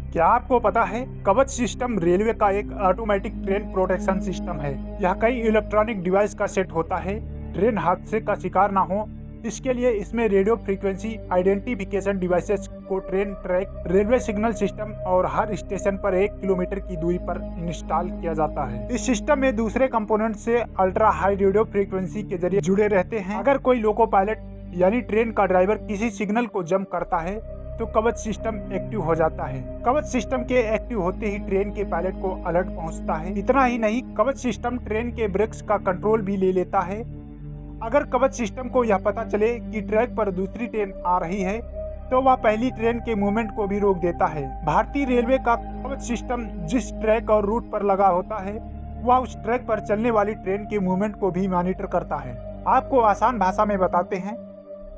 क्या आपको पता है कवच सिस्टम रेलवे का एक ऑटोमेटिक ट्रेन प्रोटेक्शन सिस्टम है। यह कई इलेक्ट्रॉनिक डिवाइस का सेट होता है। ट्रेन हादसे का शिकार न हो इसके लिए इसमें रेडियो फ्रीक्वेंसी आइडेंटिफिकेशन डिवाइसेस को train track, railway signal system और हर स्टेशन पर 1 किलोमीटर की दूरी पर इंस्टॉल किया जाता है। इस सिस्टम में दूसरे कंपोनेंट से अल्ट्रा हाई रेडियो फ्रीक्वेंसी के जरिए जुड़े रहते हैं। अगर कोई लोको पायलट यानी ट्रेन का ड्राइवर किसी सिग्नल को जंप करता है तो कवच सिस्टम एक्टिव हो जाता है। कवच सिस्टम के एक्टिव होते ही ट्रेन के पायलट को अलर्ट पहुंचता है। इतना ही नहीं, कवच सिस्टम ट्रेन के ब्रेक्स का कंट्रोल भी ले लेता है। अगर कवच सिस्टम को यह पता चले कि ट्रैक पर दूसरी ट्रेन आ रही है तो वह पहली ट्रेन के मूवमेंट को भी रोक देता है। भारतीय रेलवे का कवच सिस्टम जिस ट्रैक और रूट पर लगा होता है वह उस ट्रैक पर चलने वाली ट्रेन के मूवमेंट को भी मॉनिटर करता है। आपको आसान भाषा में बताते हैं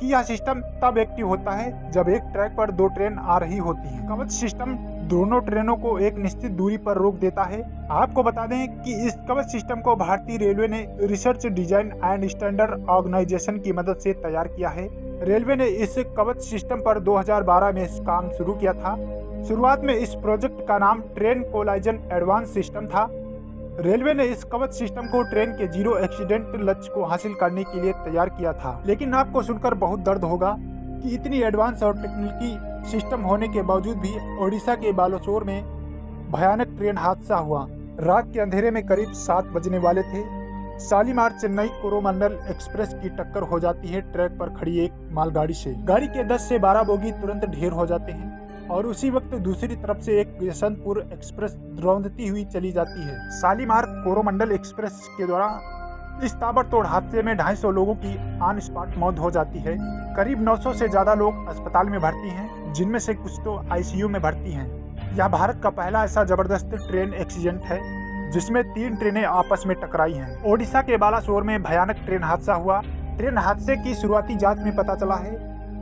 कि यह सिस्टम तब एक्टिव होता है जब एक ट्रैक पर 2 ट्रेन आ रही होती है। कवच सिस्टम दोनों ट्रेनों को एक निश्चित दूरी पर रोक देता है। आपको बता दें कि इस कवच सिस्टम को भारतीय रेलवे ने research, design and standard organisation की मदद से तैयार किया है। रेलवे ने इस कवच सिस्टम पर 2012 में काम शुरू किया था। शुरुआत में इस प्रोजेक्ट का नाम ट्रेन कोलाइजन एडवांस सिस्टम था। रेलवे ने इस कवच सिस्टम को ट्रेन के 0 एक्सीडेंट लक्ष्य को हासिल करने के लिए तैयार किया था। लेकिन आपको सुनकर बहुत दर्द होगा कि इतनी एडवांस और टेक्निकल सिस्टम होने के बावजूद भी ओडिशा के बालासोर में भयानक ट्रेन हादसा हुआ। रात के अंधेरे में करीब 7 बजने वाले थे। शालीमार चेन्नई कोरोमंडल एक्सप्रेस की टक्कर हो जाती है ट्रैक पर खड़ी एक मालगाड़ी से। गाड़ी के 10 से 12 बोगी तुरंत ढेर हो जाते हैं और उसी वक्त दूसरी तरफ से एक यशवंतपुर एक्सप्रेस रौंदती हुई चली जाती है। शालीमार कोरोमंडल एक्सप्रेस के द्वारा इस ताबड़तोड़ हादसे में 250 लोगों की ऑन स्पॉट मौत हो जाती है। करीब 900 से ज्यादा लोग अस्पताल में भर्ती हैं, जिनमें से कुछ तो आईसीयू में भर्ती हैं। यह भारत का पहला ऐसा जबरदस्त ट्रेन एक्सीडेंट है जिसमें 3 ट्रेनें आपस में टकराई हैं। ओडिशा के बालासोर में भयानक ट्रेन हादसा हुआ। ट्रेन हादसे की शुरुआती जांच में पता चला है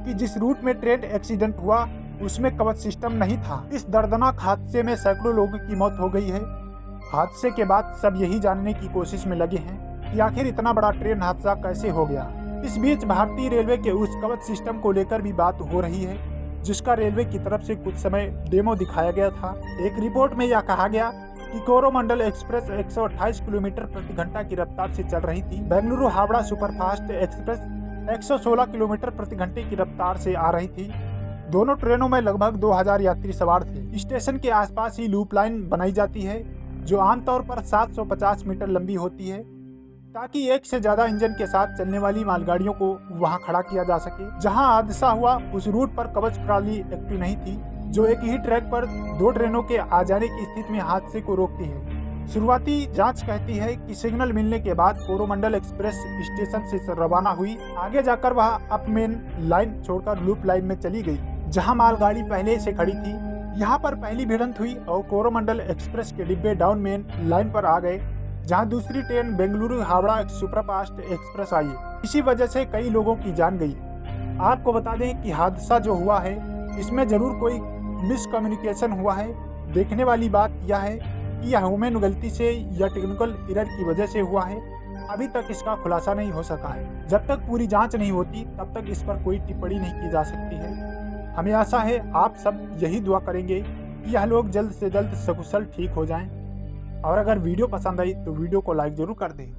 कि जिस रूट में ट्रेन एक्सीडेंट हुआ उसमें कवच सिस्टम नहीं था। इस दर्दनाक हादसे में सैकड़ों लोगों की मौत हो गई है। हादसे के बाद सब यही जानने की कोशिश में लगे हैं कि आखिर इतना बड़ा ट्रेन हादसा कैसे हो गया। इस बीच भारतीय रेलवे के उस कवच सिस्टम को लेकर भी बात हो रही है जिसका रेलवे की तरफ से कुछ समय डेमो दिखाया गया था। एक रिपोर्ट में यह कहा गया कि कोरोमंडल एक्सप्रेस 128 किलोमीटर प्रति घंटा की रफ्तार से चल रही थी। Bengaluru Howrah superfast express 116 kilometre प्रति घंटे की रफ्तार से आ रही थी। दोनों ट्रेनों में लगभग 2000 यात्री सवार थे। स्टेशन के आसपास ही लूप लाइन बनाई जाती है जो आमतौर पर 750 मीटर लंबी होती है ताकि एक से ज्यादा इंजन के साथ चलने वाली मालगाड़ियों को वहां खड़ा किया जा सके। जहां हादसा हुआ उस रूट पर कवच प्रणाली एक्टिव नहीं थी जो एक ही ट्रैक पर 2 ट्रेनों के आ जाने की स्थिति में हादसे को रोकती है। शुरुआती जांच कहती है कि सिग्नल मिलने के बाद कोरोमंडल एक्सप्रेस स्टेशन से रवाना हुई। आगे जाकर वह अप मेन लाइन छोड़कर लूप लाइन में चली गई जहां मालगाड़ी पहले से खड़ी थी। यहां पर पहली भिड़ंत हुई और कोरोमंडल एक्सप्रेस के डिब्बे डाउन मेन लाइन पर आ गए जहां दूसरी train Bengaluru Howrah superfast express आई। इसी वजह से कई लोगों की जान गई। आपको बता दें कि हादसा जो हुआ है इसमें जरूर कोई मिसकम्युनिकेशन हुआ है। देखने वाली बात यह है कि यह ह्यूमन गलती से या टेक्निकल एरर की वजह से हुआ है। अभी तक इसका खुलासा नहीं हो सका है। जब तक पूरी जांच नहीं होती तब तक इस पर कोई टिप्पणी नहीं की जा सकती है। हमें आशा है आप सब यही दुआ करेंगे कि यह लोग जल्द से जल्द सकुशल ठीक हो जाएं। और अगर वीडियो पसंद आई तो वीडियो को लाइक जरूर कर दें।